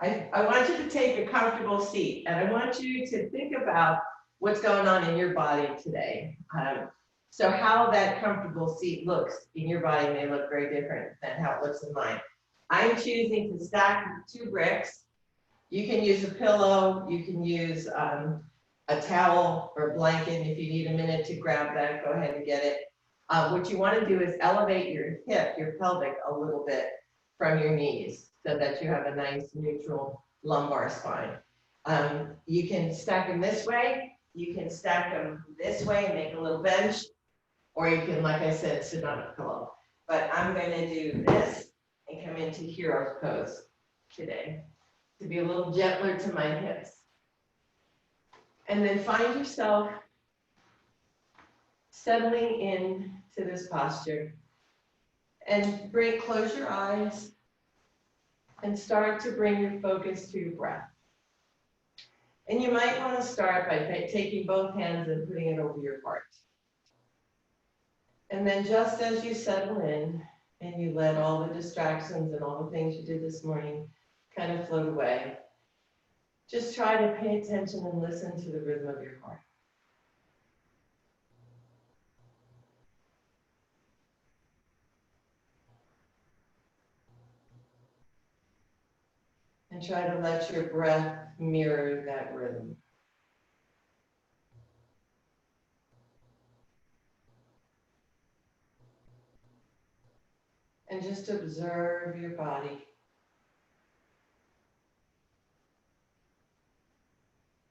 I want you to take a comfortable seat, and I want you to think about what's going on in your body today. So how that comfortable seat looks in your body may look very different than how it looks in mine. I'm choosing to stack 2 bricks. You can use a pillow, you can use a towel or a blanket. If you need a minute to grab that, go ahead and get it. What you want to do is elevate your hip, your pelvic a little bit from your knees so that you have a nice neutral lumbar spine. You can stack them this way, you can stack them this way and make a little bench, or you can, like I said, sit on a pillow. But I'm going to do this and come into hero pose today to be a little gentler to my hips. And then find yourself settling in to this posture and close your eyes and start to bring your focus to your breath. And you might want to start by taking both hands and putting it over your heart. And then just as you settle in and you let all the distractions and all the things you did this morning kind of float away, just try to pay attention and listen to the rhythm of your heart. And try to let your breath mirror that rhythm. And just observe your body.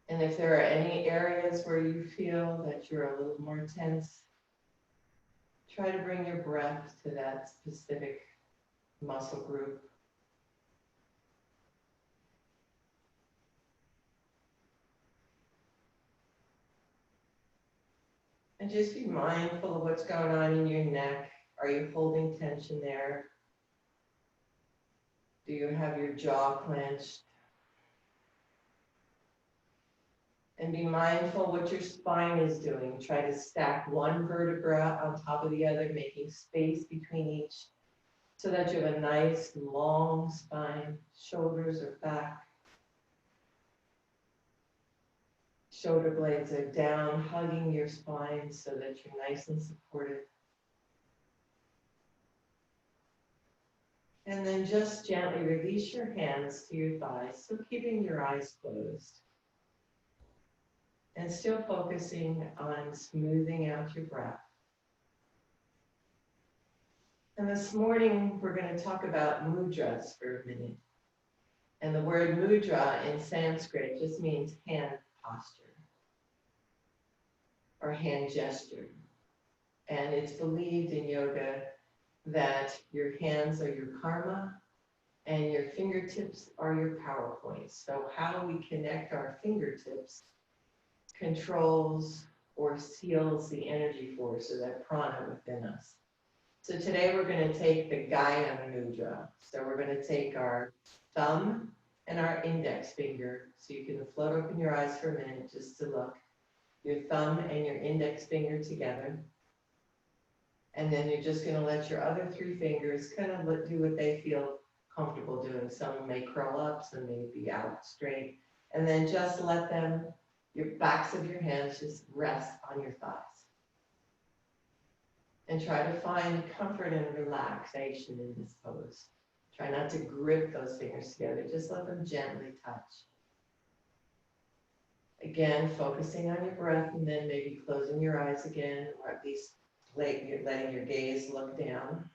And if there are any areas where you feel that you're a little more tense, try to bring your breath to that specific muscle group. And just be mindful of what's going on in your neck. Are you holding tension there? Do you have your jaw clenched? And be mindful what your spine is doing. Try to stack one vertebra on top of the other, making space between each so that you have a nice long spine. Shoulders are back. Shoulder blades are down, hugging your spine so that you're nice and supported. And then just gently release your hands to your thighs, so keeping your eyes closed. And still focusing on smoothing out your breath. And this morning, we're going to talk about mudras for a minute. And the word mudra in Sanskrit just means hand posture or hand gesture. And it's believed in yoga that your hands are your karma and your fingertips are your power points. So how we connect our fingertips controls or seals the energy force or that prana within us. So today we're going to take the Gaya Mudra. So we're going to take our thumb and our index finger. So you can float open your eyes for a minute just to look. Your thumb and your index finger together. And then you're just going to let your other 3 fingers kind of do what they feel comfortable doing. Some may curl up, some may be out straight. And then just let them, your backs of your hands just rest on your thighs. And try to find comfort and relaxation in this pose. Try not to grip those fingers together, just let them gently touch. Again, focusing on your breath and then maybe closing your eyes again, or at least letting your gaze look down.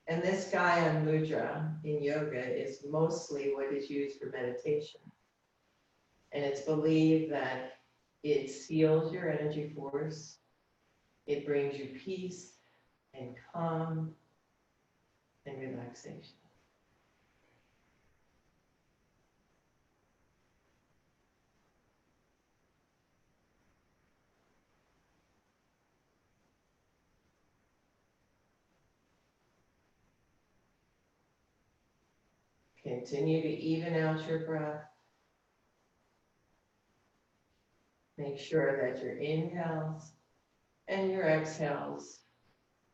And this Gaya Mudra in yoga is mostly what is used for meditation. And it's believed that it seals your energy force, it brings you peace and calm and relaxation. Continue to even out your breath. Make sure that your inhales And your exhales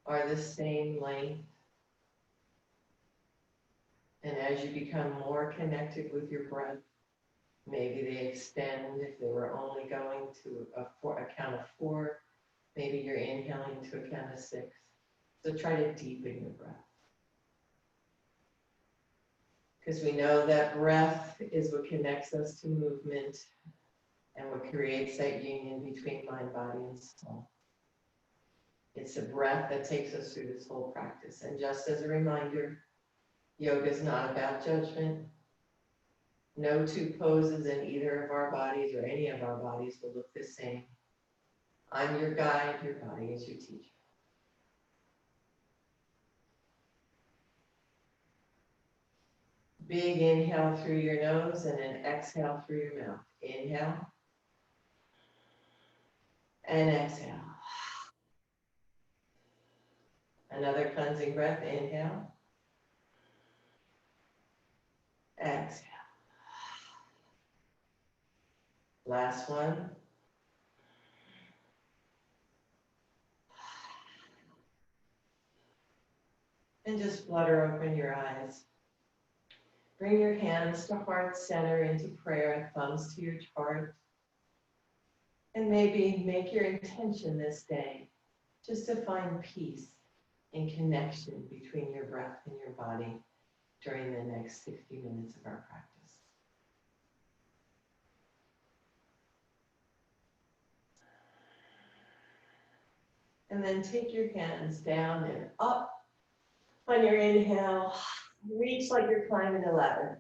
are the same length. And as you become more connected with your breath, maybe they extend. If they were only going to a count of 4, maybe you're inhaling to a count of 6. So try to deepen your breath. Because we know that breath is what connects us to movement and what creates that union between mind, body, and soul. It's the breath that takes us through this whole practice. And just as a reminder, yoga is not about judgment. No two poses in either of our bodies or any of our bodies will look the same. I'm your guide, your body is your teacher. Big inhale through your nose and an exhale through your mouth. Inhale and exhale. Another cleansing breath. Inhale. Exhale. Last one. And just flutter open your eyes. Bring your hands to heart center into prayer, thumbs to your chart. And maybe make your intention this day just to find peace and connection between your breath and your body during the next 60 minutes of our practice. And then take your hands down and up on your inhale. Reach like you're climbing a ladder.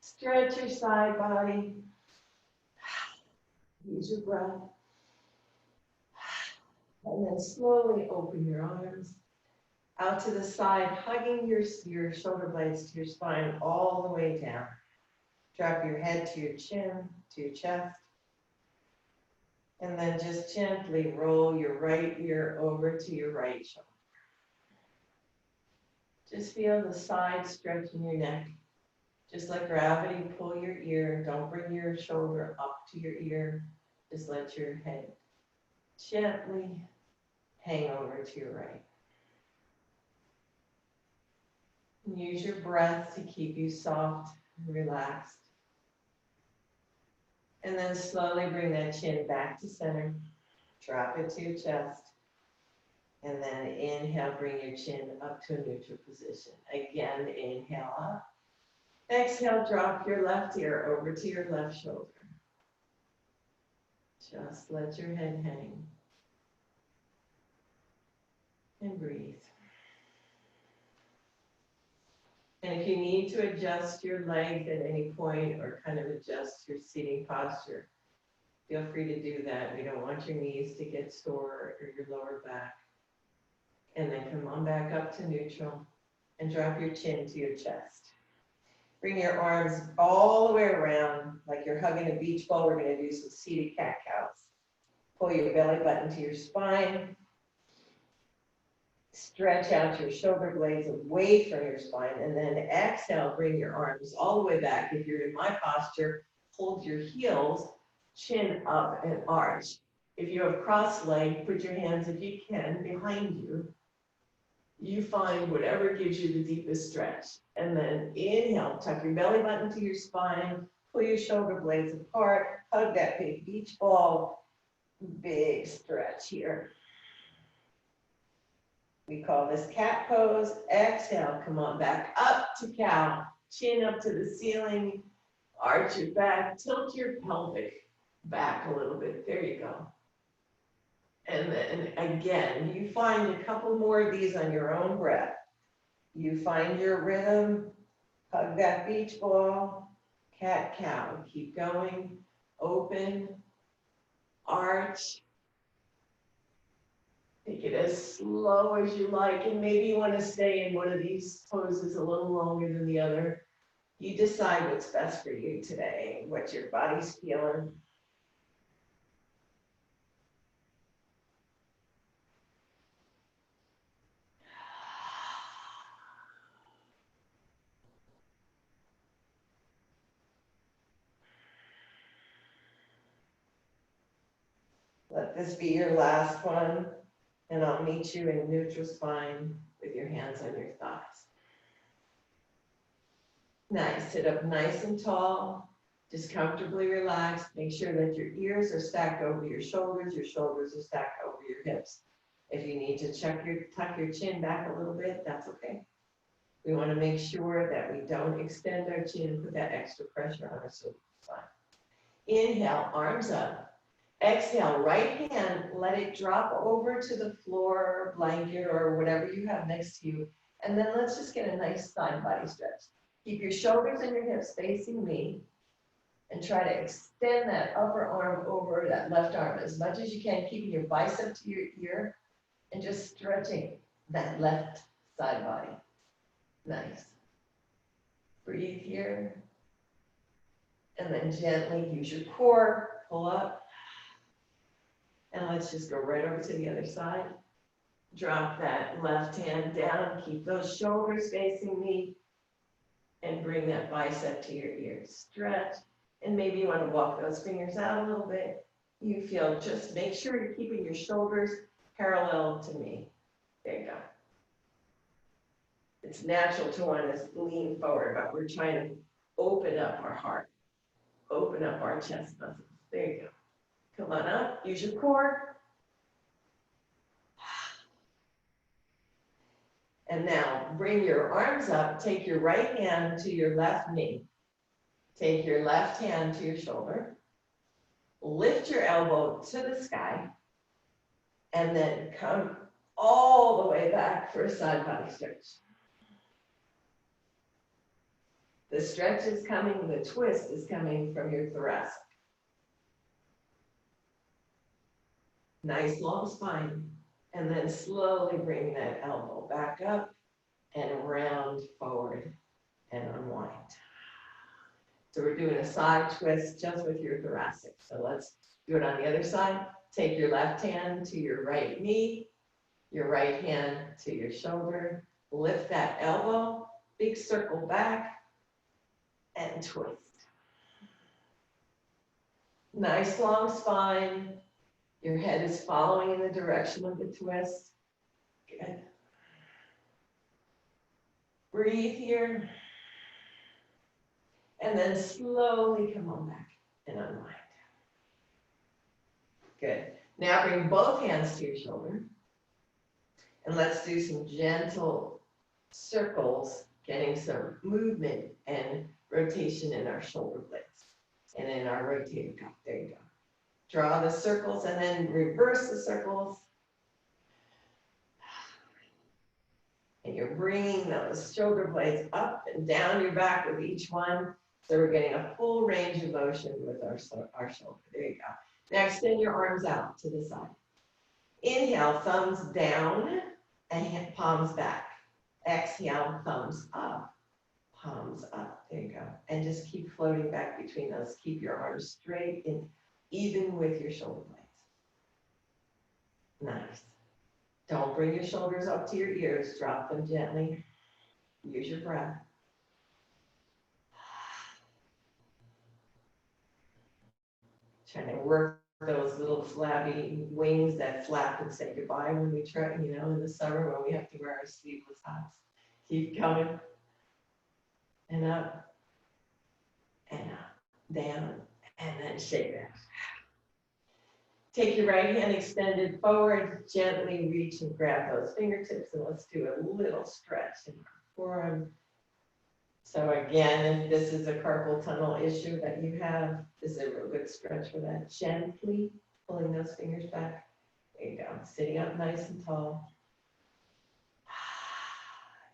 Stretch your side body. Use your breath. And then slowly open your arms out to the side, hugging your shoulder blades to your spine all the way down. Drop your head to your chin, to your chest. And then just gently roll your right ear over to your right shoulder. Just feel the side stretch in your neck. Just let gravity pull your ear. Don't bring your shoulder up to your ear. Just let your head gently hang over to your right. And use your breath to keep you soft and relaxed. And then slowly bring that chin back to center. Drop it to your chest. And then inhale, bring your chin up to a neutral position. Again, inhale up. Exhale, drop your left ear over to your left shoulder. Just let your head hang. And breathe. And if you need to adjust your legs at any point or kind of adjust your seating posture, feel free to do that. We don't want your knees to get sore or your lower back. And then come on back up to neutral and drop your chin to your chest. Bring your arms all the way around like you're hugging a beach ball. We're going to do some seated cat-cows. Pull your belly button to your spine. Stretch out your shoulder blades away from your spine. And then exhale, bring your arms all the way back. If you're in my posture, hold your heels, chin up and arch. If you have crossed leg, put your hands, if you can, behind you. You find whatever gives you the deepest stretch. And then inhale, tuck your belly button to your spine, pull your shoulder blades apart, hug that big beach ball. Big stretch here. We call this cat pose. Exhale, come on back up to cow. Chin up to the ceiling, arch your back, tilt your pelvic back a little bit. There you go. And then again, you find a couple more of these on your own breath. You find your rhythm, hug that beach ball, cat cow. Keep going, open, arch. Take it as slow as you like, and maybe you want to stay in one of these poses a little longer than the other. You decide what's best for you today, what your body's feeling. Let this be your last one, and I'll meet you in neutral spine with your hands on your thighs. Nice, sit up nice and tall, just comfortably relaxed. Make sure that your ears are stacked over your shoulders are stacked over your hips. If you need to tuck your chin back a little bit, that's okay. We want to make sure that we don't extend our chin and put that extra pressure on our cervical spine. Inhale, arms up. Exhale, right hand, let it drop over to the floor, blanket, or whatever you have next to you. And then let's just get a nice side body stretch. Keep your shoulders and your hips facing me. And try to extend that upper arm over that left arm as much as you can, keeping your bicep to your ear and just stretching that left side body. Nice. Breathe here. And then gently use your core, pull up. And let's just go right over to the other side. Drop that left hand down, keep those shoulders facing me, and bring that bicep to your ear. Stretch. And maybe you want to walk those fingers out a little bit. You feel, just make sure you're keeping your shoulders parallel to me. There you go. It's natural to want to lean forward, but we're trying to open up our heart, open up our chest muscles. There you go. Come on up, use your core. And now bring your arms up, take your right hand to your left knee. Take your left hand to your shoulder, lift your elbow to the sky, and then come all the way back for a side body stretch. The stretch is coming, the twist is coming from your thoracic. Nice long spine, and then slowly bring that elbow back up and round forward and unwind. So we're doing a side twist just with your thoracic. So let's do it on the other side. Take your left hand to your right knee, your right hand to your shoulder. Lift that elbow, big circle back, and twist. Nice long spine. Your head is following in the direction of the twist. Good. Breathe here. And then slowly come on back and unwind. Good. Now bring both hands to your shoulder. And let's do some gentle circles, getting some movement and rotation in our shoulder blades and in our rotator cuff. There you go. Draw the circles and then reverse the circles. And you're bringing those shoulder blades up and down your back with each one. So we're getting a full range of motion with our shoulder. There you go. Now extend your arms out to the side. Inhale, thumbs down and palms back. Exhale, thumbs up, palms up. There you go. And just keep floating back between those. Keep your arms straight and even with your shoulder blades. Nice. Don't bring your shoulders up to your ears. Drop them gently. Use your breath. Trying to work those little flabby wings that flap and say goodbye when we try, in the summer when we have to wear our sleeveless hats. Keep coming. And up. And up. Down. And then shake it. Take your right hand extended forward. Gently reach and grab those fingertips. And let's do a little stretch in our forearm. So again, if this is a carpal tunnel issue that you have, this is a real good stretch for that. Gently pulling those fingers back. There you go. Sitting up nice and tall.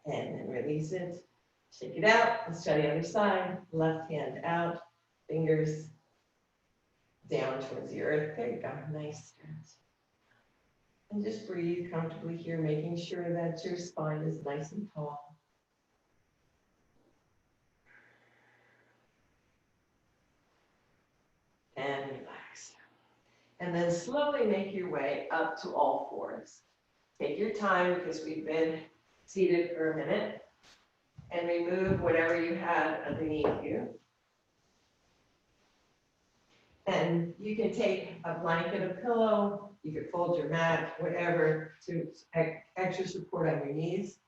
And then release it. Shake it out. Let's try the other side. Left hand out. Fingers down towards the earth. There you go. Nice stretch. And just breathe comfortably here, making sure that your spine is nice and tall. And relax. And then slowly make your way up to all fours. Take your time because we've been seated for a minute. And remove whatever you have underneath you. And you can take a blanket, a pillow. You could fold your mat, whatever, to extra support on your knees.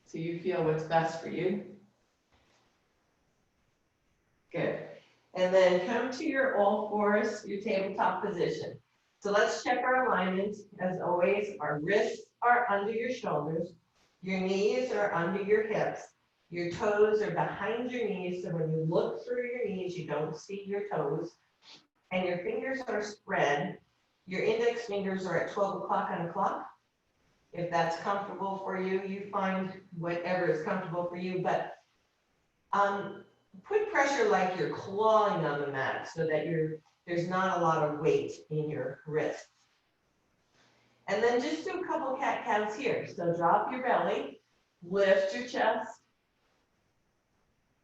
So you feel what's best for you. Good. And then come to your all fours, your tabletop position. So let's check our alignment. As always, our wrists are under your shoulders. Your knees are under your hips. Your toes are behind your knees. So when you look through your knees, you don't see your toes. And your fingers are spread. Your index fingers are at 12 o'clock on the clock. If that's comfortable for you, you find whatever is comfortable for you. But put pressure like you're clawing on the mat so that there's not a lot of weight in your wrists. And then just do a couple cat cows here. So drop your belly, lift your chest,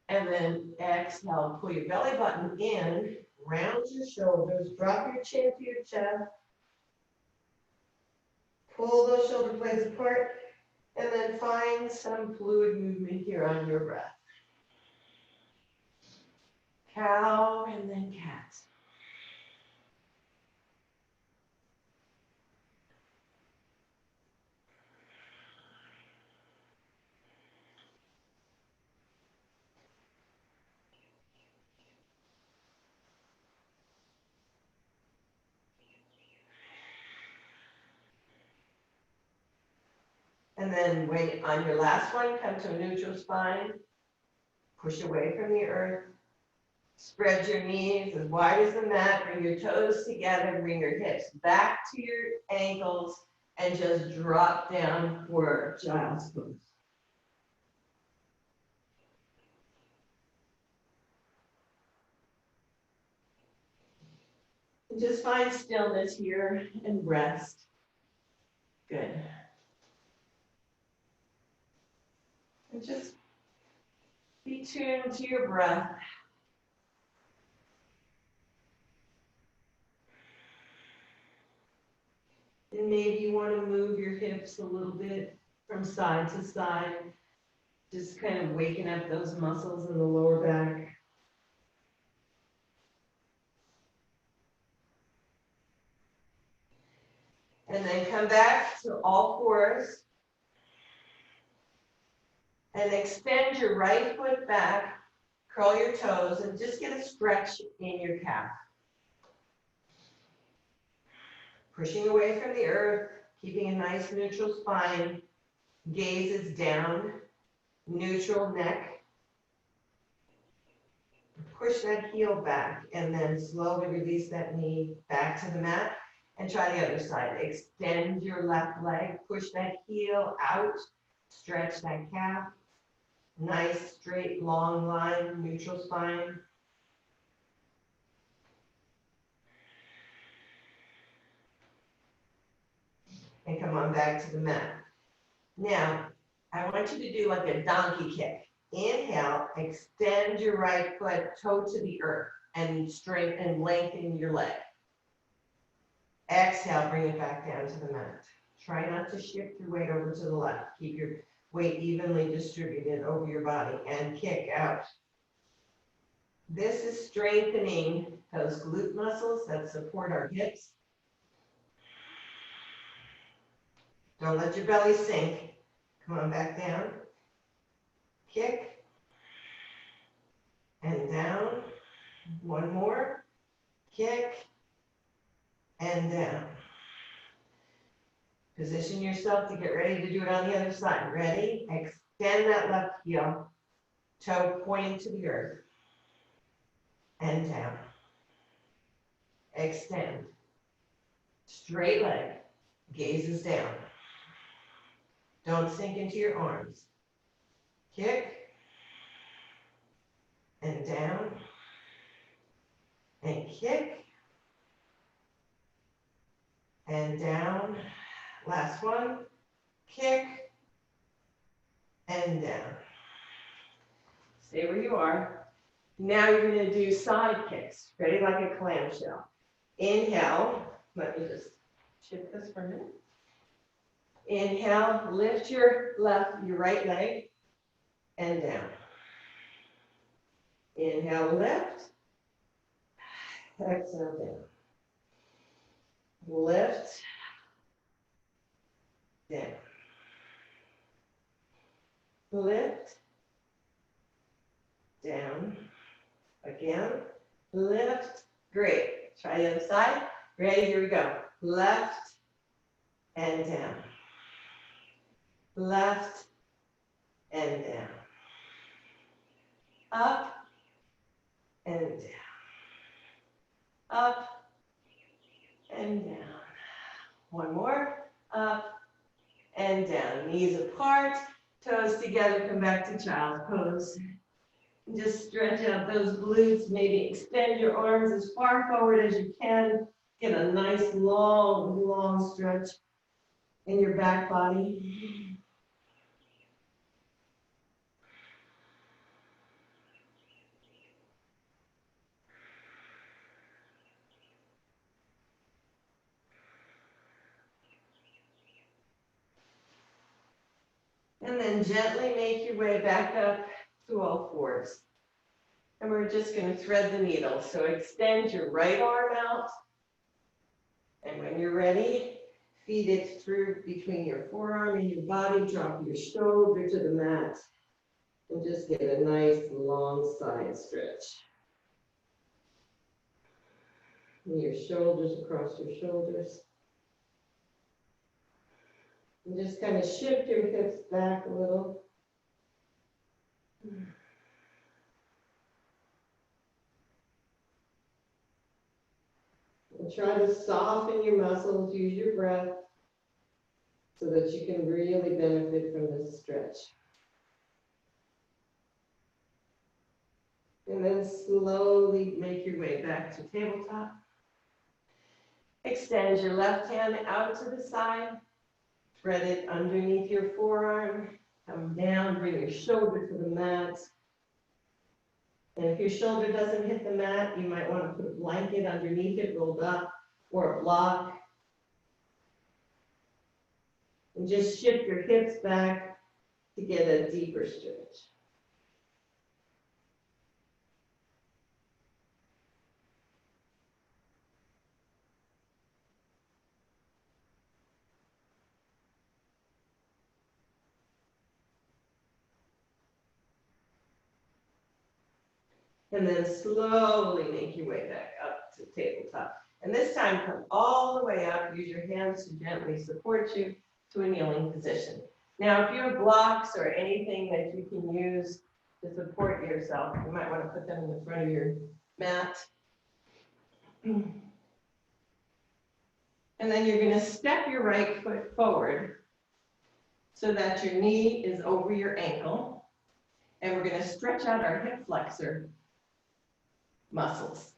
and then exhale, pull your belly button in, round your shoulders, drop your chin to your chest, pull those shoulder blades apart, and then find some fluid movement here on your breath. Cow and then cat. And then when on your last one, come to a neutral spine, push away from the earth, spread your knees as wide as the mat, bring your toes together, bring your hips back to your ankles, and just drop down for child's pose. And just find stillness here and rest. Good. And just be tuned to your breath. And maybe you want to move your hips a little bit from side to side, just kind of waking up those muscles in the lower back. And then come back to all fours. And extend your right foot back, curl your toes, and just get a stretch in your calf. Pushing away from the earth, keeping a nice neutral spine. Gaze is down, neutral neck. Push that heel back, and then slowly release that knee back to the mat. And try the other side. Extend your left leg, push that heel out, stretch that calf. Nice, straight, long line, neutral spine. And come on back to the mat. Now, I want you to do like a donkey kick. Inhale, extend your right foot, toe to the earth, and straighten and lengthen your leg. Exhale, bring it back down to the mat. Try not to shift your weight over to the left. Keep your weight evenly distributed over your body and kick out. This is strengthening those glute muscles that support our hips. Don't let your belly sink. Come on back down. Kick. And down. One more. Kick. And down. Position yourself to get ready to do it on the other side. Ready? Extend that left heel. Toe pointing to the earth. And down. Extend. Straight leg. Gaze is down. Don't sink into your arms. Kick. And down. And kick. And down. Last one. Kick. And down. Stay where you are. Now you're going to do side kicks. Ready? Like a clamshell. Inhale. Let me just shift this for a minute. Inhale. Lift your right leg and down. Inhale, lift. Exhale, down. lift, down, lift, down, again, lift, great. Try the other side. Ready, here we go. Left and down. Left and down. Up and down. Up and down. One more. Up and down. Knees apart, toes together, come back to child's pose. And just stretch out those glutes, maybe extend your arms as far forward as you can. Get a nice long, long stretch in your back body. And then gently make your way back up to all fours. And we're just going to thread the needle. So extend your right arm out. And when you're ready, feed it through between your forearm and your body. Drop your shoulder to the mat. And just get a nice long side stretch. And your shoulders across your shoulders. And just kind of shift your hips back a little. And try to soften your muscles, use your breath, so that you can really benefit from this stretch. And then slowly make your way back to tabletop. Extend your left hand out to the side. Thread it underneath your forearm. Come down, bring your shoulder to the mat. And if your shoulder doesn't hit the mat, you might want to put a blanket underneath it, rolled up, or a block. And just shift your hips back to get a deeper stretch. And then slowly make your way back up to tabletop. And this time, come all the way up. Use your hands to gently support you to a kneeling position. Now, if you have blocks or anything that you can use to support yourself, you might want to put them in the front of your mat. And then you're going to step your right foot forward so that your knee is over your ankle. And we're going to stretch out our hip flexor muscles.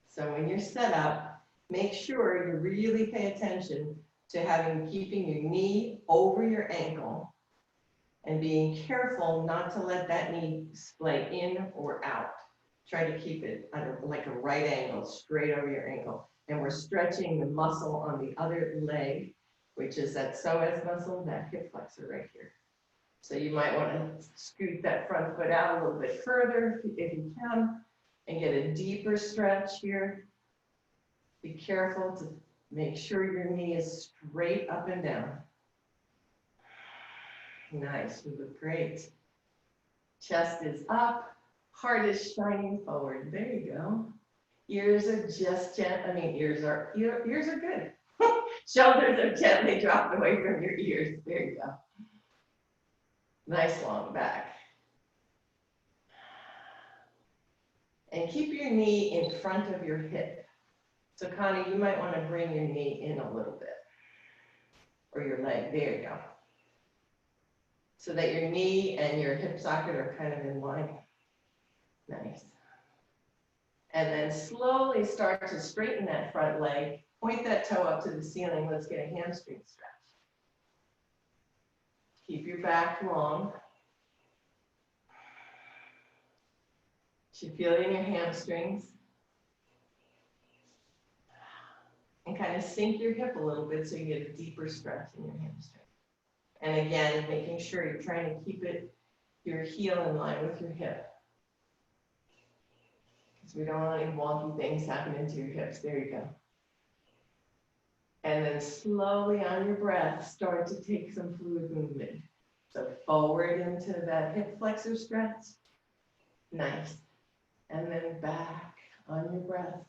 So when you're set up, make sure you really pay attention to keeping your knee over your ankle and being careful not to let that knee splay in or out. Try to keep it at like a right angle, straight over your ankle. And we're stretching the muscle on the other leg, which is that psoas muscle, that hip flexor right here. So you might want to scoot that front foot out a little bit further if you can, and get a deeper stretch here. Be careful to make sure your knee is straight up and down. Nice, you look great. Chest is up, heart is shining forward. There you go. Ears are just ears are good. Shoulders are gently dropped away from your ears. There you go. Nice long back. And keep your knee in front of your hip. So Connie, you might want to bring your knee in a little bit. Or your leg, there you go. So that your knee and your hip socket are kind of in line. Nice. And then slowly start to straighten that front leg. Point that toe up to the ceiling. Let's get a hamstring stretch. Keep your back long. You feel it in your hamstrings. And kind of sink your hip a little bit so you get a deeper stretch in your hamstring. And again, making sure you're trying to keep your heel in line with your hip. Because we don't want any wonky things happening to your hips. There you go. And then slowly on your breath, start to take some fluid movement. So forward into that hip flexor stretch. Nice. And then back on your breath.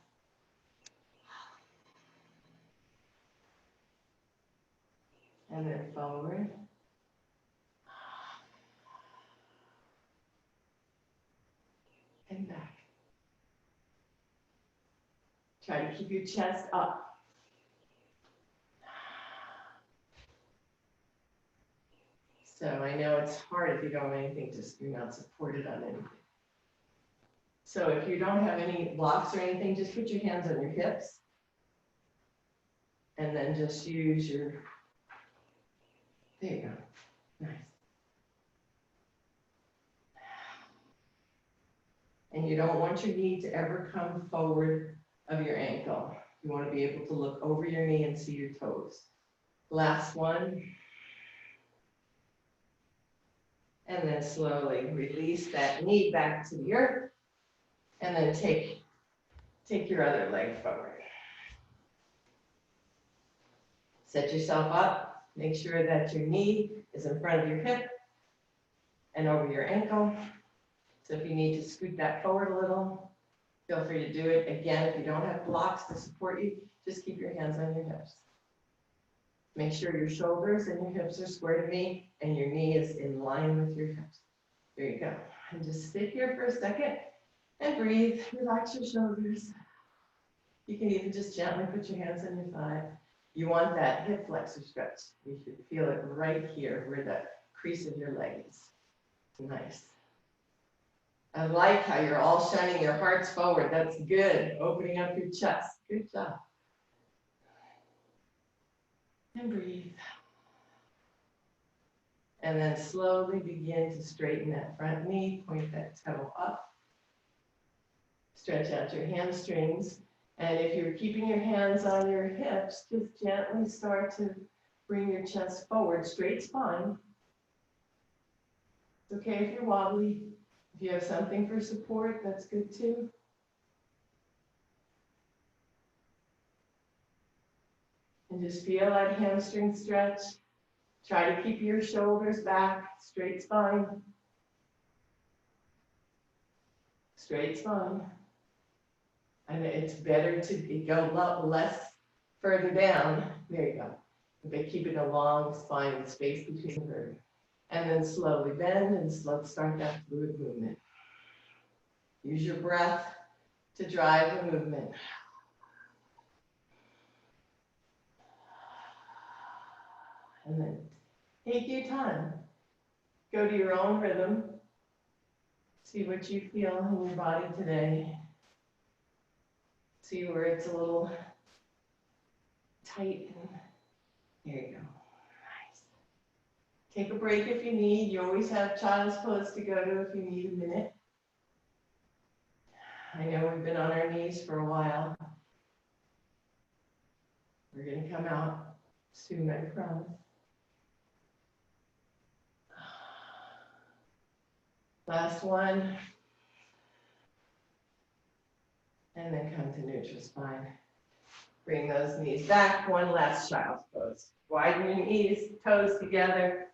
And then forward. And back. Try to keep your chest up. So I know it's hard if you don't have anything, just you're not supported on anything. So if you don't have any blocks or anything, just put your hands on your hips. And then just use your, there you go, nice. And you don't want your knee to ever come forward of your ankle. You want to be able to look over your knee and see your toes. Last one. And then slowly release that knee back to the earth. And then take your other leg forward. Set yourself up. Make sure that your knee is in front of your hip and over your ankle. So if you need to scoot that forward a little, feel free to do it. Again, if you don't have blocks to support you, just keep your hands on your hips. Make sure your shoulders and your hips are square to meet and your knee is in line with your hips. There you go. And just sit here for a second and breathe. Relax your shoulders. You can even just gently put your hands on your thigh. You want that hip flexor stretch. You should feel it right here where the crease of your leg is. Nice. I like how you're all shining your hearts forward. That's good. Opening up your chest. Good job. And breathe. And then slowly begin to straighten that front knee. Point that toe up. Stretch out your hamstrings. And if you're keeping your hands on your hips, just gently start to bring your chest forward, straight spine. It's okay if you're wobbly. If you have something for support, that's good too. And just feel that hamstring stretch. Try to keep your shoulders back, straight spine. Straight spine. And it's better to go less further down. There you go. But keep it a long spine with space between the vertebrae. And then slowly bend and start that fluid movement. Use your breath to drive the movement. And then take your time. Go to your own rhythm. See what you feel in your body today. See where it's a little tight. There you go. Nice. Take a break if you need. You always have child's pose to go to if you need a minute. I know we've been on our knees for a while. We're going to come out soon, I promise. Last one. And then come to neutral spine. Bring those knees back. One last child's pose. Widen your knees, toes together.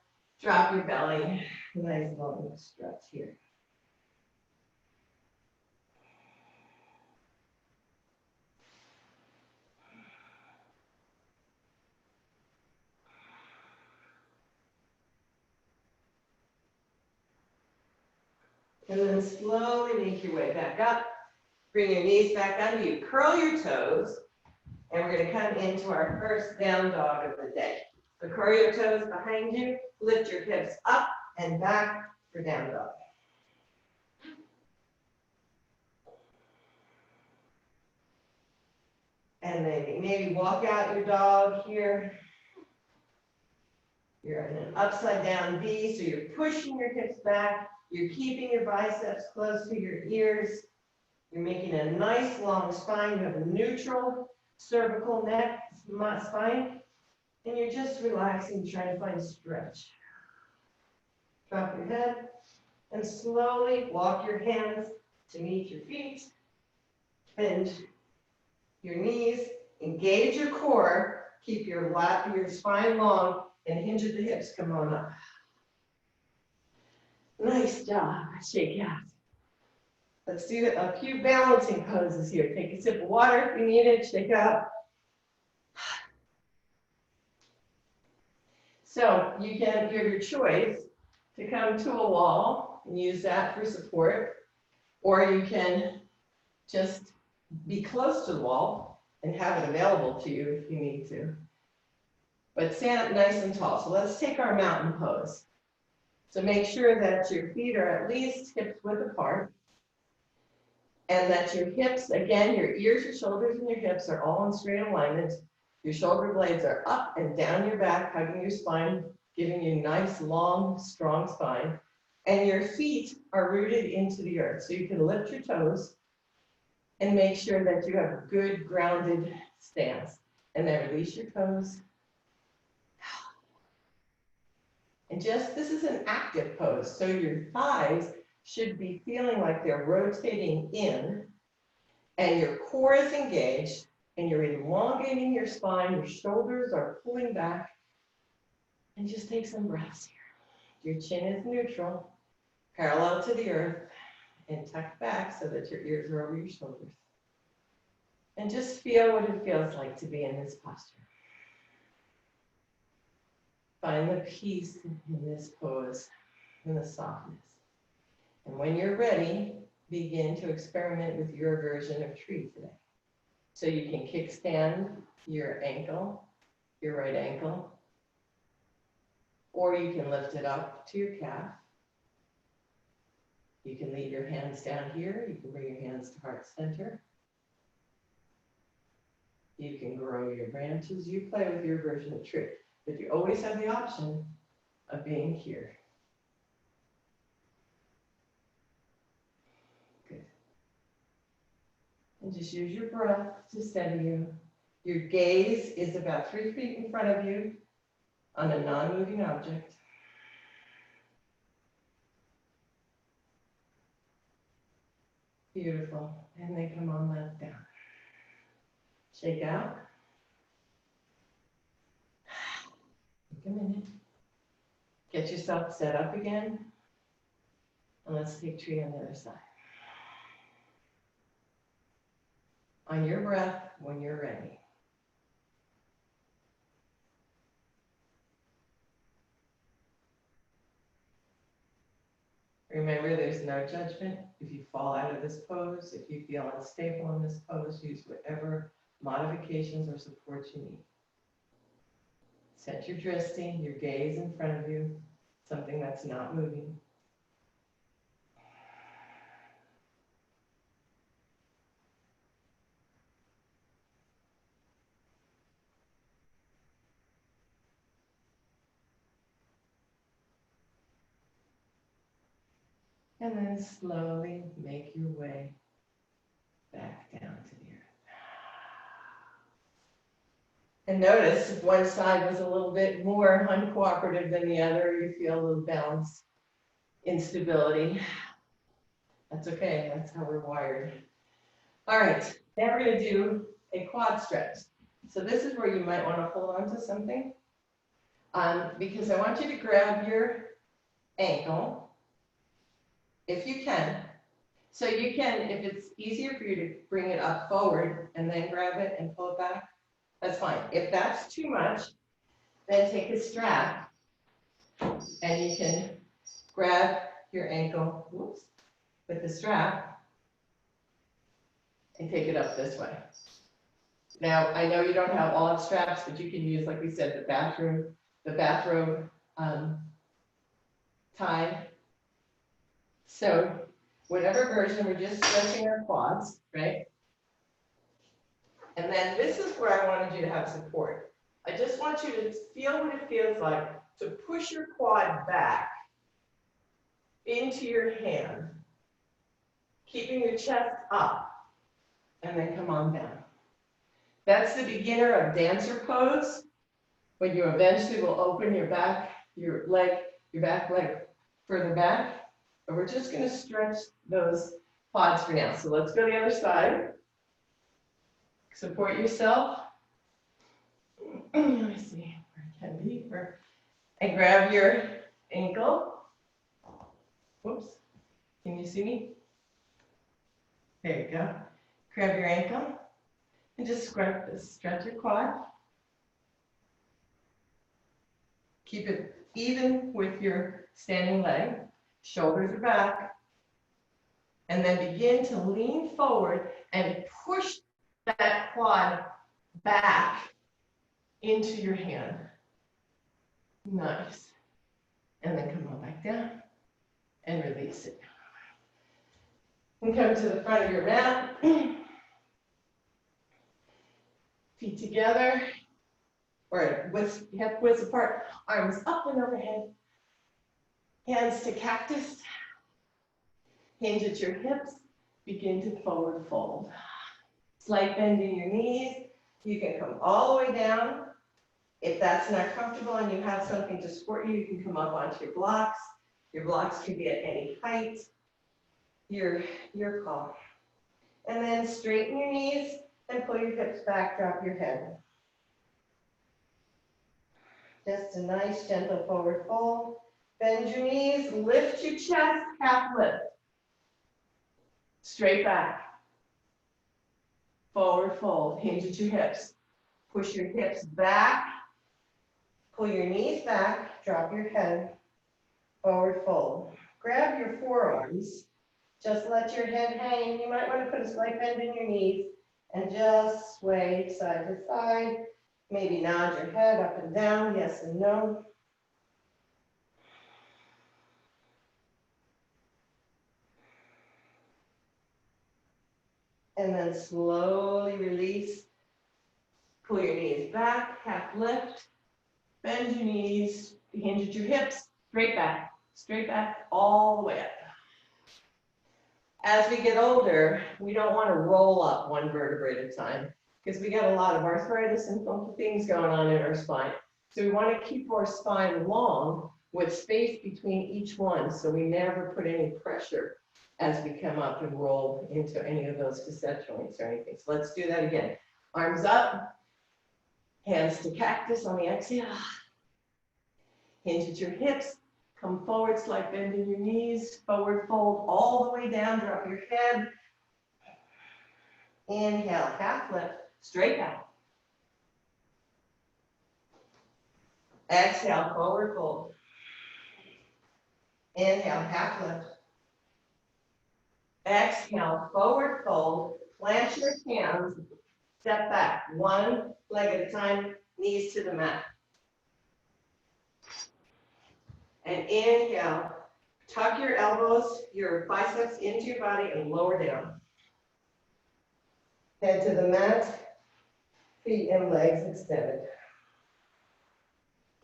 Drop your belly. Nice long stretch here. And then slowly make your way back up. Bring your knees back under you. Curl your toes. And we're going to come into our first down dog of the day. So curl your toes behind you. Lift your hips up and back for down dog. And then maybe walk out your dog here. You're in an upside down V, so you're pushing your hips back. You're keeping your biceps close to your ears. You're making a nice long spine. You have a neutral cervical neck spine. And you're just relaxing, trying to find stretch. Drop your head and slowly walk your hands to meet your feet. Bend your knees, engage your core, Keep your spine long and hinge at the hips. Come on up. Nice job. Shake out. Let's do a few balancing poses here. Take a sip of water if you need it. Shake up. So you have your choice to come to a wall and use that for support, or you can just be close to the wall and have it available to you if you need to. But stand up nice and tall. So let's take our mountain pose. So make sure that your feet are at least hips width apart, and that your hips, again, your ears, your shoulders, and your hips are all in straight alignment. Your shoulder blades are up and down your back, hugging your spine, giving you a nice, long, strong spine. And your feet are rooted into the earth. So you can lift your toes and make sure that you have a good grounded stance. And then release your toes. And this is an active pose. So your thighs should be feeling like they're rotating in, and your core is engaged, and you're elongating your spine, your shoulders are pulling back, and just take some breaths here. Your chin is neutral, parallel to the earth, and tuck back so that your ears are over your shoulders. And just feel what it feels like to be in this posture. Find the peace in this pose and the softness. And when you're ready, begin to experiment with your version of tree today. So you can kickstand your ankle, your right ankle, or you can lift it up to your calf. You can leave your hands down here. You can bring your hands to heart center. You can grow your branches. You play with your version of tree, but you always have the option of being here. And just use your breath to steady you. Your gaze is about 3 feet in front of you on a non-moving object. Beautiful. And then come on, left down. Shake out. Take a minute. Get yourself set up again. And let's take tree on the other side. On your breath when you're ready. Remember, there's no judgment. If you fall out of this pose, if you feel unstable in this pose, use whatever modifications or supports you need. Set your drishti, your gaze in front of you, something that's not moving. And then slowly make your way back down to the earth. And notice if one side was a little bit more uncooperative than the other, you feel a little balance, instability. That's okay, that's how we're wired. All right, now we're gonna do a quad stretch. So this is where you might wanna hold on to something because I want you to grab your ankle if you can. So you can, if it's easier for you to bring it up forward and then grab it and pull it back, that's fine. If that's too much, then take a strap and you can grab your ankle, whoops, with the strap and take it up this way. Now, I know you don't have all of straps, but you can use, like we said, the bathrobe tie. So whatever version, we're just stretching our quads, right? And then this is where I wanted you to have support. I just want you to feel what it feels like to push your quad back into your hand, keeping your chest up, and then come on down. That's the beginner of dancer pose, when you eventually will open your back leg further back. But we're just going to stretch those quads for now. So let's go to the other side. Support yourself. Let me see where it can be. And grab your ankle. Whoops. Can you see me? There you go. Grab your ankle and just stretch your quad. Keep it even with your standing leg. Shoulders are back. And then begin to lean forward and push that quad back into your hand. Nice. And then come on back down and release it. And come to the front of your mat. Feet together, or hip width apart, arms up and overhead. Hands to cactus. Hinge at your hips. Begin to forward fold. Slight bend in your knees. You can come all the way down. If that's not comfortable and you have something to support you, you can come up onto your blocks. Your blocks can be at any height. Your call. And then straighten your knees and pull your hips back, drop your head. Just a nice gentle forward fold. Bend your knees, lift your chest, half lift. Straight back. Forward fold, hinge at your hips. Push your hips back. Pull your knees back, drop your head. Forward fold. Grab your forearms. Just let your head hang. You might want to put a slight bend in your knees and just sway side to side. Maybe nod your head up and down, yes and no. And then slowly release. Pull your knees back, half lift. Bend your knees, hinge at your hips, straight back, all the way up. As we get older, we don't want to roll up one vertebrae at a time because we got a lot of arthritis and funky things going on in our spine. So we want to keep our spine long with space between each one so we never put any pressure as we come up and roll into any of those facet joints or anything. So let's do that again. Arms up, hands to cactus on the exhale. Hinge at your hips. Come forward, slight bend in your knees, forward fold all the way down, drop your head. Inhale, half lift, straight back. Exhale, forward fold. Inhale, half lift. Exhale, forward fold, plant your hands, step back, one leg at a time, knees to the mat. And inhale, tuck your elbows, your biceps into your body and lower down. Head to the mat, feet and legs extended.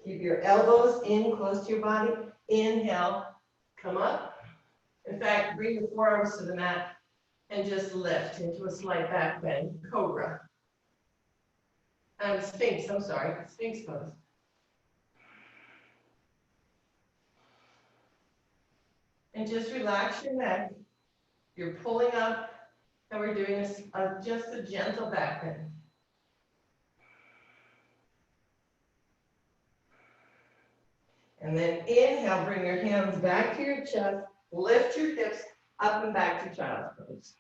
Keep your elbows in close to your body. Inhale, come up. In fact, bring your forearms to the mat and just lift into a slight back bend, cobra. Sphinx pose. And just relax your neck. You're pulling up, and we're doing just a gentle back bend. And then inhale, bring your hands back to your chest, lift your hips up and back to child's pose.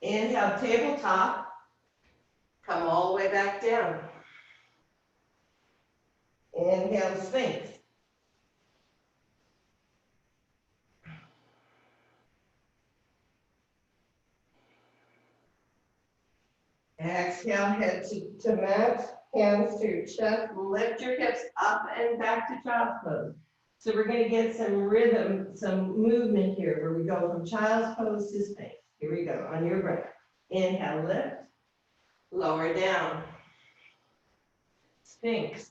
Inhale, tabletop, come all the way back down. Inhale, Sphinx. Exhale, head to mat, hands to your chest, lift your hips up and back to child's pose. So we're going to get some rhythm, some movement here where we go from child's pose to Sphinx. Here we go, on your breath. Inhale, lift, lower down. Sphinx.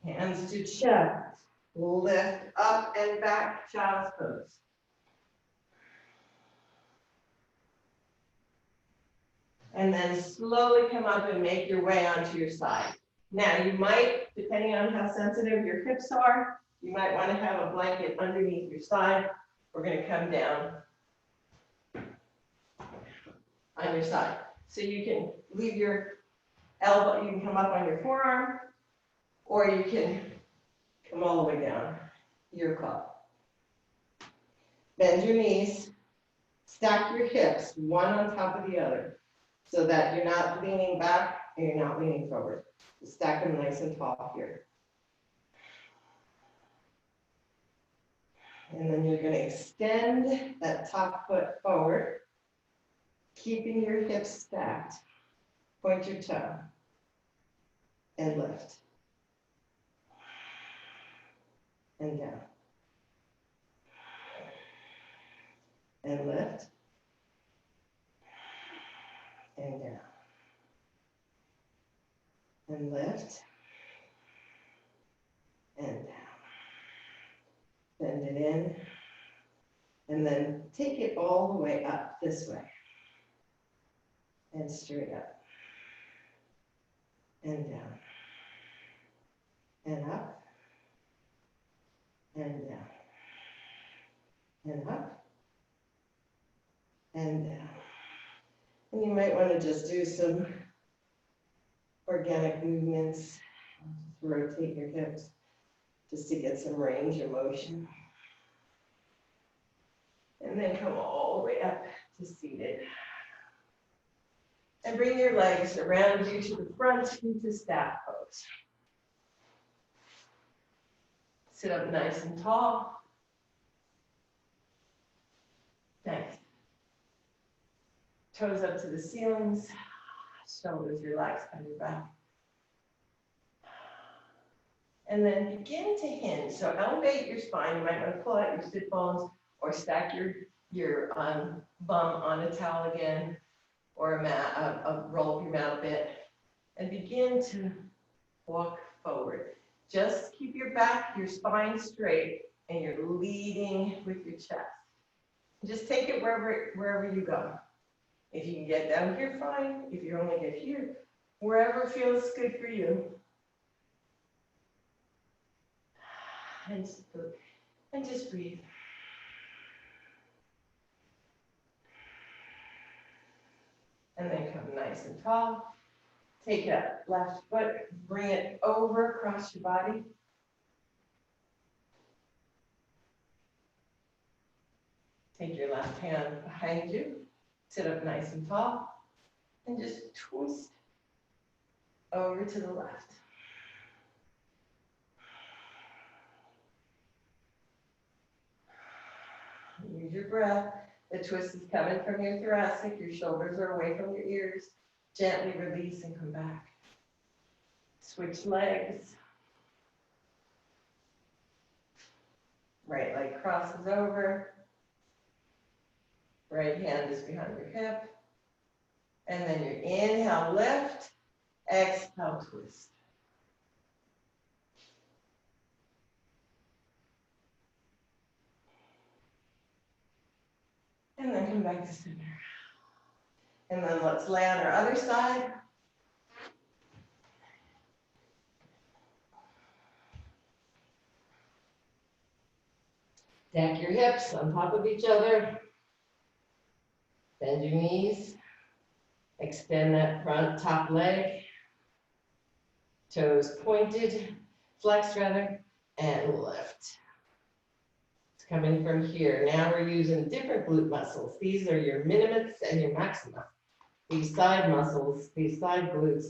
Hands to chest. Lift up and back, child's pose. And then slowly come up and make your way onto your side. Now you might, depending on how sensitive your hips are, You might want to have a blanket underneath your side. We're going to come down on your side. So you can leave your elbow, you can come up on your forearm, or you can come all the way down your club. Bend your knees, stack your hips, one on top of the other, so that you're not leaning back and you're not leaning forward. Just stack them nice and tall here. And then you're going to extend that top foot forward, keeping your hips stacked. Point your toe and lift. And down. And lift. And down. And lift. And down. Bend it in. And then take it all the way up this way. And straight up. And down. And up. And down. And up. And down. And you might want to just do some organic movements. Rotate your hips just to get some range of motion. And then come all the way up to seated. And bring your legs around you to the front into staff pose. Sit up nice and tall. Nice. Toes up to the ceilings. Shoulders relaxed on your back. And then begin to hinge. So elevate your spine. You might want to pull out your sit bones or stack your bum on a towel again, or a mat, roll up your mat a bit, and begin to walk forward. Just keep your back, your spine straight, and you're leading with your chest. Just take it wherever you go. If you can get down here, fine. If you only get here, wherever feels good for you. And just breathe. And then come nice and tall. Take that left foot, bring it over across your body. Take your left hand behind you. Sit up nice and tall. And just twist over to the left. Use your breath. The twist is coming from your thoracic. Your shoulders are away from your ears. Gently release and come back. Switch legs. Right leg crosses over. Right hand is behind your hip. And then your inhale, lift. Exhale, twist. And then come back to center. And then let's lay on our other side. Stack your hips on top of each other. Bend your knees. Extend that front top leg. Toes pointed, flex rather, and lift. Coming from here. Now we're using different glute muscles. These are your minimus and your maxima. These side muscles, these side glutes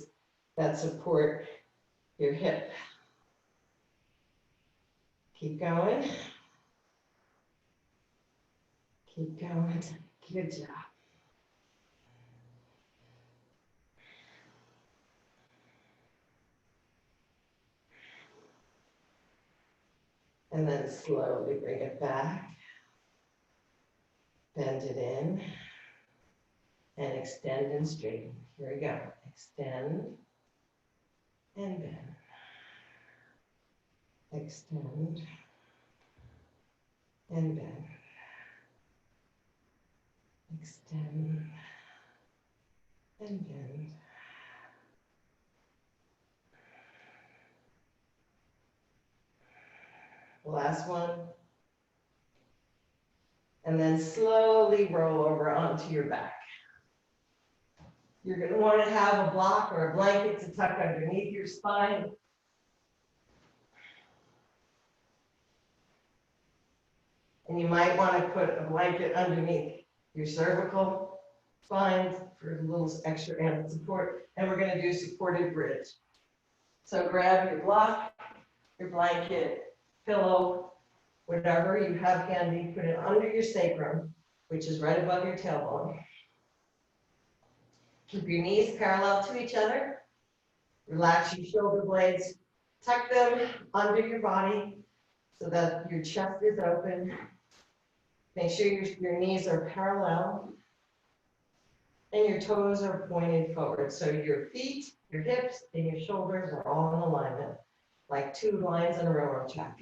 that support your hip. Keep going. Keep going. Good job. And then slowly bring it back. Bend it in. And extend and straighten. Here we go. Extend and bend. Extend and bend. Extend and bend. Last one. And then slowly roll over onto your back. You're going to want to have a block or a blanket to tuck underneath your spine. And you might want to put a blanket underneath your cervical spine for a little extra added support. And we're going to do supported bridge. So grab your block, your blanket, pillow, whatever you have handy, put it under your sacrum, which is right above your tailbone. Keep your knees parallel to each other. Relax your shoulder blades. Tuck them under your body so that your chest is open. Make sure your knees are parallel and your toes are pointed forward. So your feet, your hips, and your shoulders are all in alignment, like two lines in a railroad track.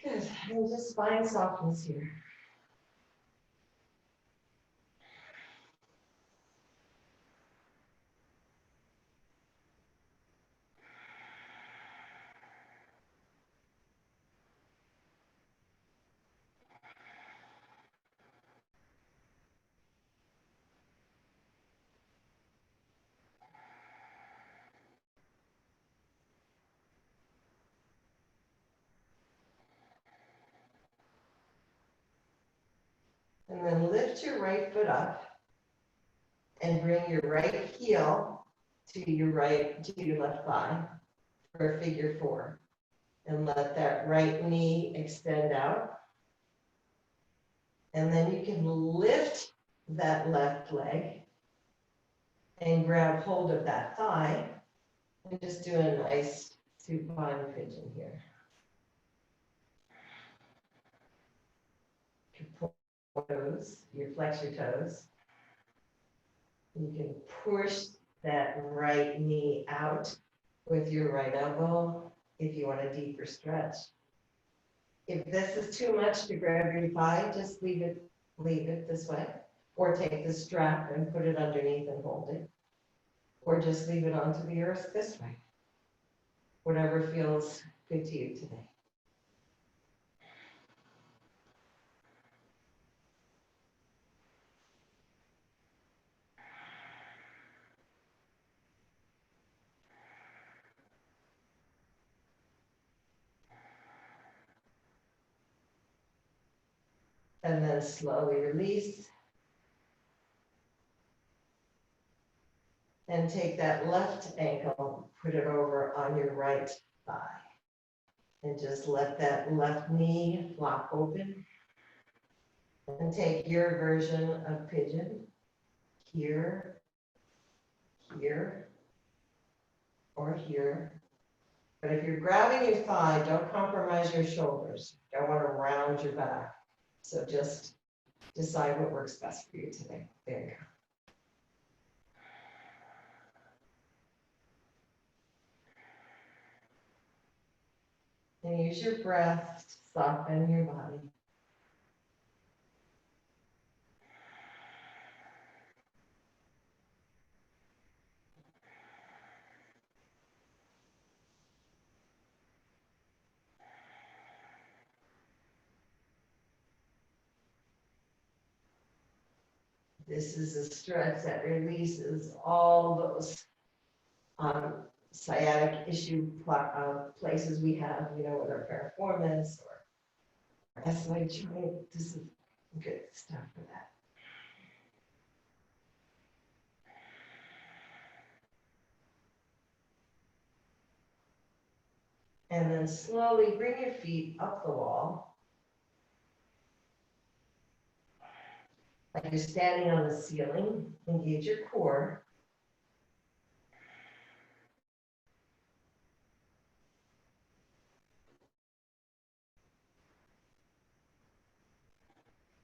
Good. And just spine softness here. And then lift your right foot up and bring your right heel to your left thigh for a figure four. And let that right knee extend out. And then you can lift that left leg and grab hold of that thigh and just do a nice supine pigeon here. You flex your toes. You can push that right knee out with your right elbow if you want a deeper stretch. If this is too much to grab your thigh, just leave it this way. Or take the strap and put it underneath and hold it. Or just leave it onto the earth this way. Whatever feels good to you today. And then slowly release. And take that left ankle, put it over on your right thigh. And just let that left knee flop open. And take your version of pigeon. Here, here, or here. But if you're grabbing your thigh, don't compromise your shoulders. Don't want to round your back. So just decide what works best for you today. There you go. And use your breath to soften your body. This is a stretch that releases all those sciatic issue places we have, with our piriformis or SI joint. This is good stuff for that. And then slowly bring your feet up the wall. Like you're standing on the ceiling. Engage your core.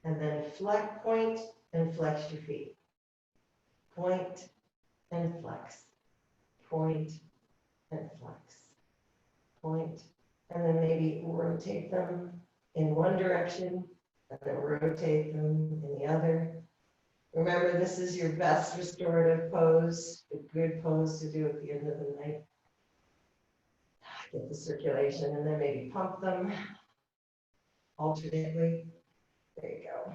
And then point and flex your feet. Point and flex. Point and flex. Point. And then maybe rotate them in one direction, and then rotate them in the other. Remember, this is your best restorative pose, a good pose to do at the end of the night. Get the circulation, and then maybe pump them alternately. There you go.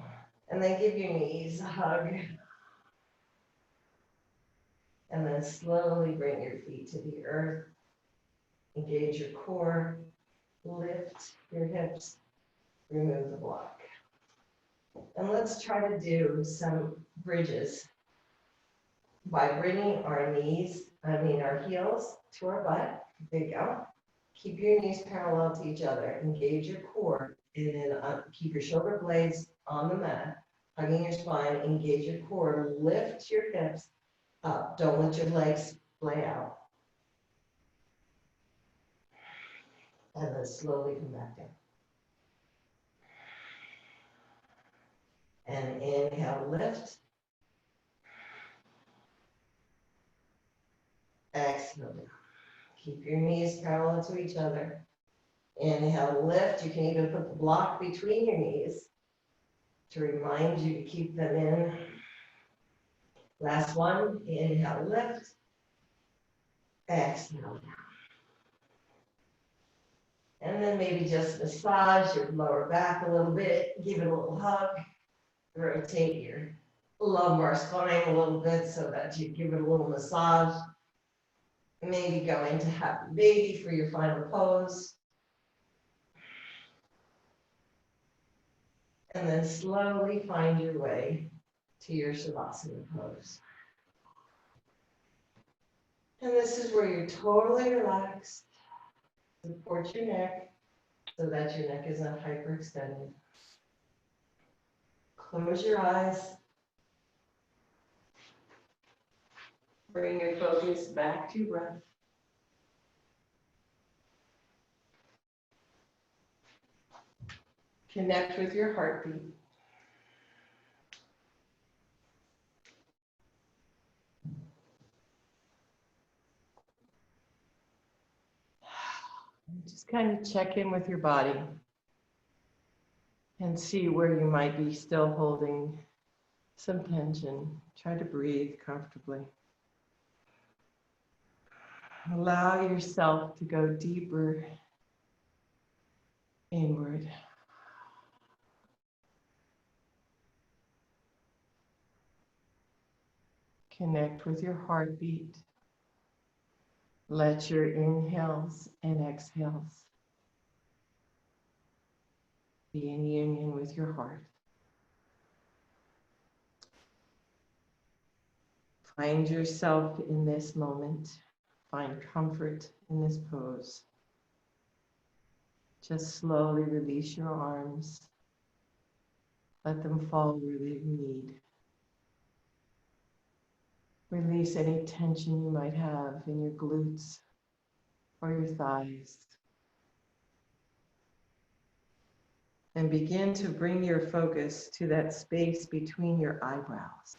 And then give your knees a hug. And then slowly bring your feet to the earth. Engage your core. Lift your hips. Remove the block. And let's try to do some bridges by bringing our heels to our butt. There you go. Keep your knees parallel to each other. Engage your core. And then keep your shoulder blades on the mat. Hugging your spine. Engage your core. Lift your hips up. Don't let your legs splay out. And then slowly come back down. And inhale, lift. Exhale down. Keep your knees parallel to each other. Inhale, lift. You can even put the block between your knees to remind you to keep them in. Last one. Inhale, lift. Exhale down. And then maybe just massage your lower back a little bit. Give it a little hug. Rotate your lumbar spine a little bit so that you give it a little massage. Maybe go into happy baby for your final pose. And then slowly find your way to your Shavasana pose. And this is where you're totally relaxed. Support your neck so that your neck is not hyperextended. Close your eyes. Bring your focus back to your breath. Connect with your heartbeat. Just kind of check in with your body and see where you might be still holding some tension. Try to breathe comfortably. Allow yourself to go deeper inward. Connect with your heartbeat. Let your inhales and exhales be in union with your heart. Find yourself in this moment. Find comfort in this pose. Just slowly release your arms. Let them fall where they need. Release any tension you might have in your glutes or your thighs. And begin to bring your focus to that space between your eyebrows.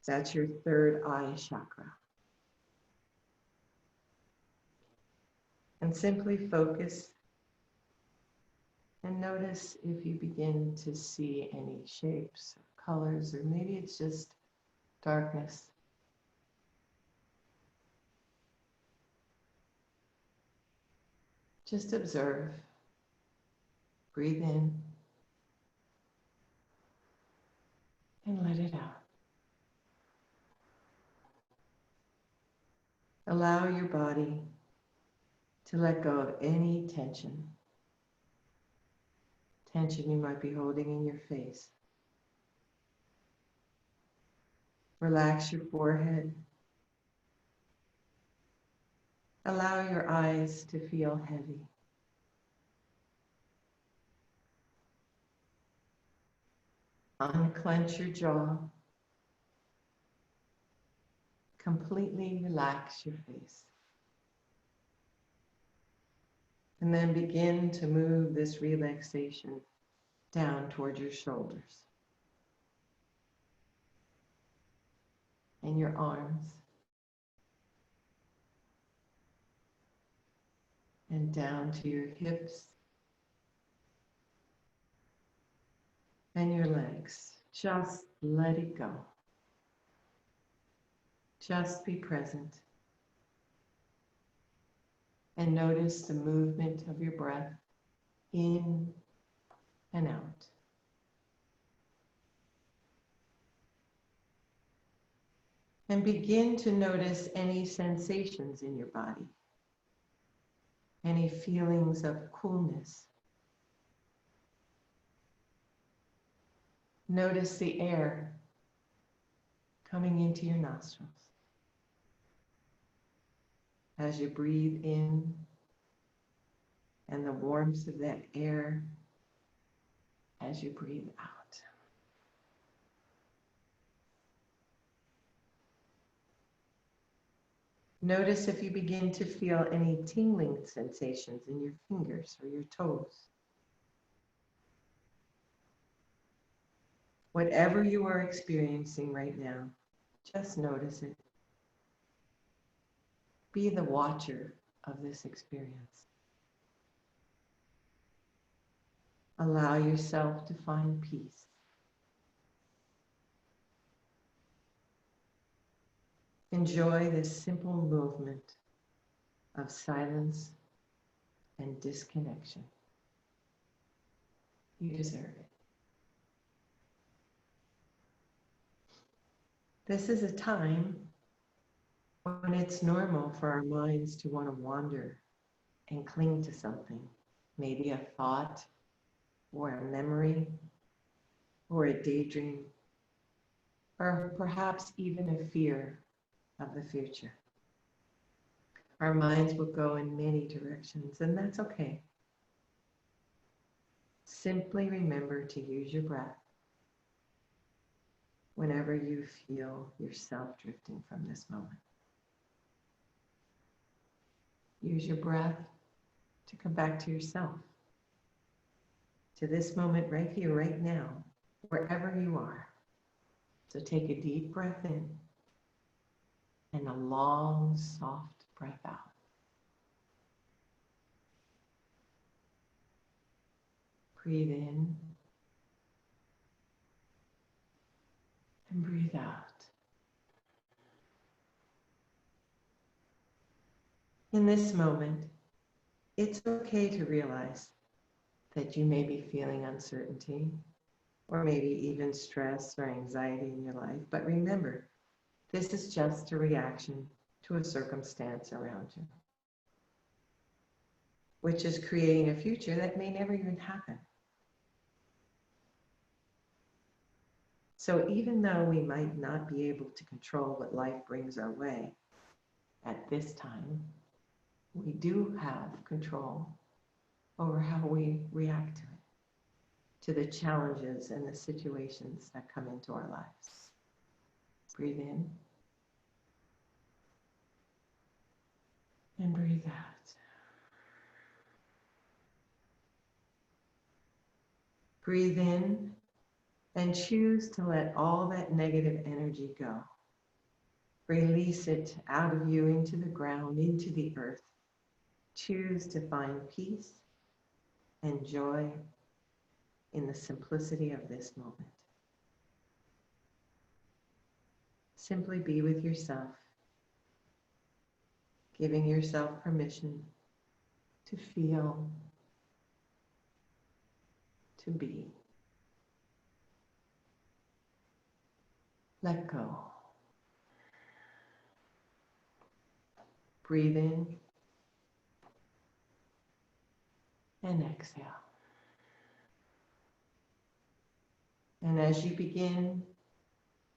That's your third eye chakra. And simply focus and notice if you begin to see any shapes, colors, or maybe it's just darkness. Just observe. Breathe in and let it out. Allow your body to let go of any tension. Tension you might be holding in your face. Relax your forehead. Allow your eyes to feel heavy. Unclench your jaw. Completely relax your face. And then begin to move this relaxation down toward your shoulders and your arms and down to your hips and your legs. Just let it go. Just be present and notice the movement of your breath in and out. And begin to notice any sensations in your body, any feelings of coolness. Notice the air coming into your nostrils as you breathe in, and the warmth of that air as you breathe out. Notice if you begin to feel any tingling sensations in your fingers or your toes. Whatever you are experiencing right now, just notice it. Be the watcher of this experience. Allow yourself to find peace. Enjoy this simple movement of silence and disconnection. You deserve it. This is a time when it's normal for our minds to want to wander and cling to something, maybe a thought or a memory or a daydream, or perhaps even a fear of the future. Our minds will go in many directions, and that's okay. Simply remember to use your breath whenever you feel yourself drifting from this moment. Use your breath to come back to yourself, to this moment right here, right now, wherever you are. So take a deep breath in and a long, soft breath out. Breathe in and breathe out. In this moment, it's okay to realize that you may be feeling uncertainty or maybe even stress or anxiety in your life. But remember, this is just a reaction to a circumstance around you, which is creating a future that may never even happen. So even though we might not be able to control what life brings our way at this time, we do have control over how we react to it, to the challenges and the situations that come into our lives. Breathe in and breathe out. Breathe in and choose to let all that negative energy go. Release it out of you into the ground, into the earth. Choose to find peace and joy in the simplicity of this moment. Simply be with yourself, giving yourself permission to feel, to be. Let go. Breathe in and exhale. And as you begin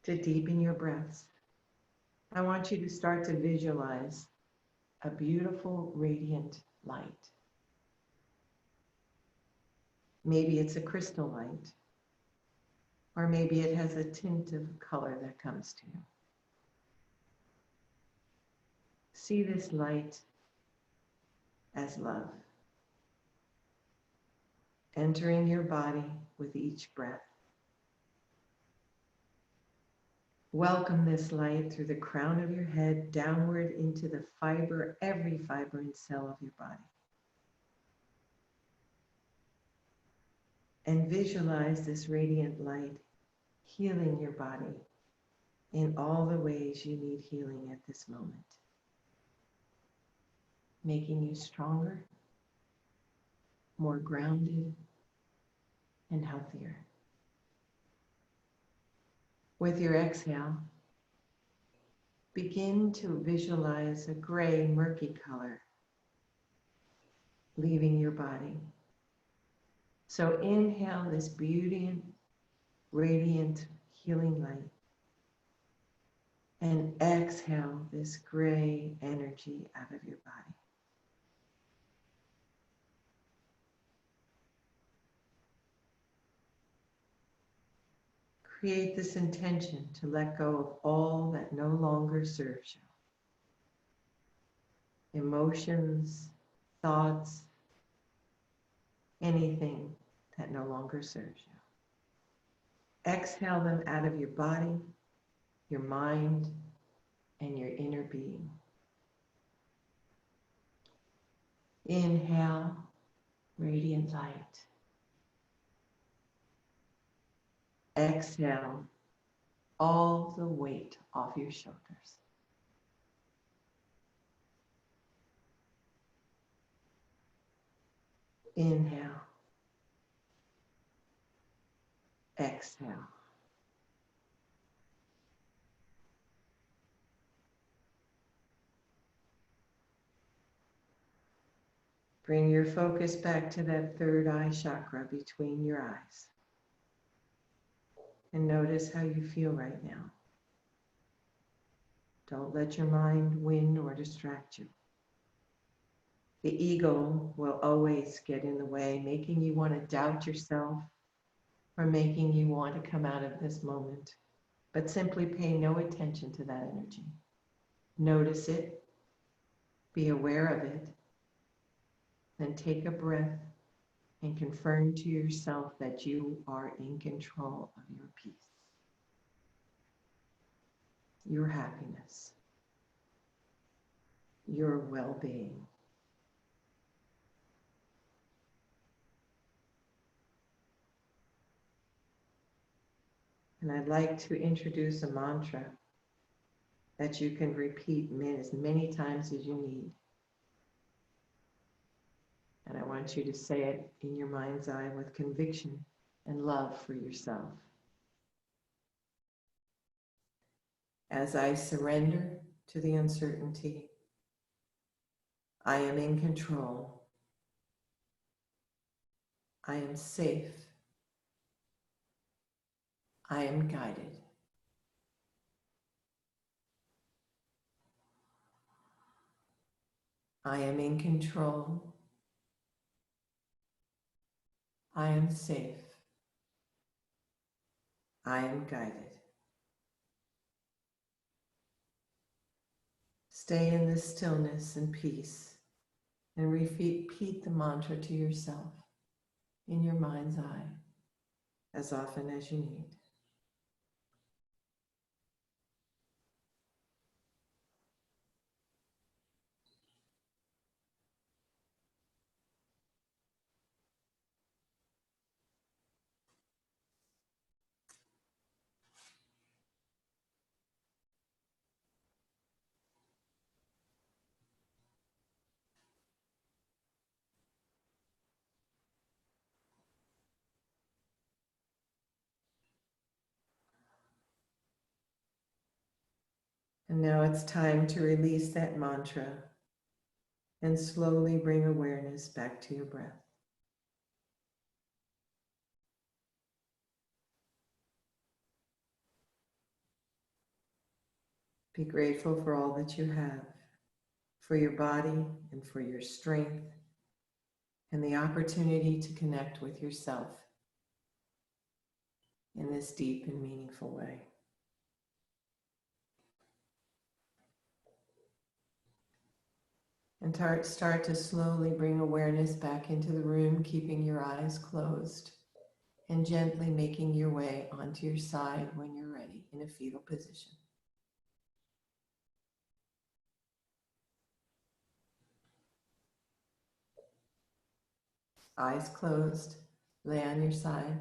to deepen your breaths, I want you to start to visualize a beautiful, radiant light. Maybe it's a crystal light, or maybe it has a tint of color that comes to you. See this light as love, entering your body with each breath. Welcome this light through the crown of your head downward into the fiber, every fiber and cell of your body. And visualize this radiant light healing your body in all the ways you need healing at this moment, making you stronger, more grounded, and healthier. With your exhale, begin to visualize a gray, murky color leaving your body. So inhale this beauty, radiant, healing light, and exhale this gray energy out of your body. Create this intention to let go of all that no longer serves you. Emotions, thoughts, anything that no longer serves you. Exhale them out of your body, your mind, and your inner being. Inhale, radiant light. Exhale all the weight off your shoulders. Inhale. Exhale. Bring your focus back to that third eye chakra between your eyes. And notice how you feel right now. Don't let your mind win or distract you. The ego will always get in the way, making you want to doubt yourself or making you want to come out of this moment. But simply pay no attention to that energy. Notice it, be aware of it, then take a breath and confirm to yourself that you are in control of your peace, your happiness, your well-being. And I'd like to introduce a mantra that you can repeat as many times as you need. And I want you to say it in your mind's eye with conviction and love for yourself. As I surrender to the uncertainty, I am in control. I am safe. I am guided. I am in control. I am safe. I am guided. Stay in this stillness and peace and repeat the mantra to yourself in your mind's eye as often as you need. And now it's time to release that mantra and slowly bring awareness back to your breath. Be grateful for all that you have, for your body and for your strength, and the opportunity to connect with yourself in this deep and meaningful way. And start to slowly bring awareness back into the room, keeping your eyes closed, and gently making your way onto your side when you're ready in a fetal position. Eyes closed, lay on your side.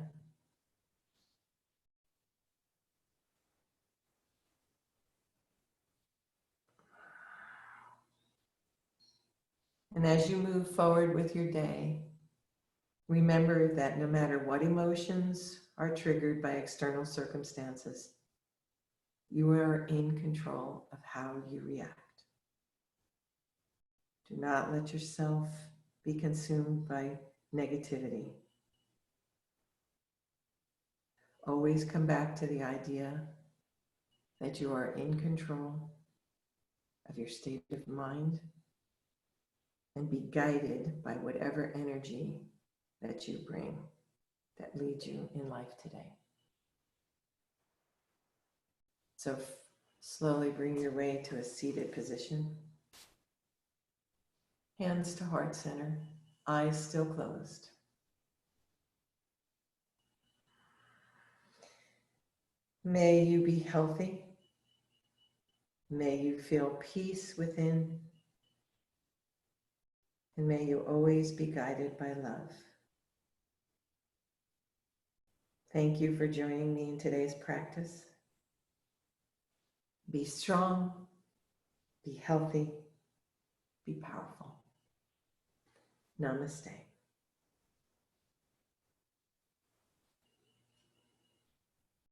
And as you move forward with your day, remember that no matter what emotions are triggered by external circumstances, you are in control of how you react. Do not let yourself be consumed by negativity. Always come back to the idea that you are in control of your state of mind and be guided by whatever energy that you bring that leads you in life today. So slowly bring your way to a seated position. Hands to heart center, eyes still closed. May you be healthy. May you feel peace within. And may you always be guided by love. Thank you for joining me in today's practice. Be strong, be healthy, be powerful. Namaste.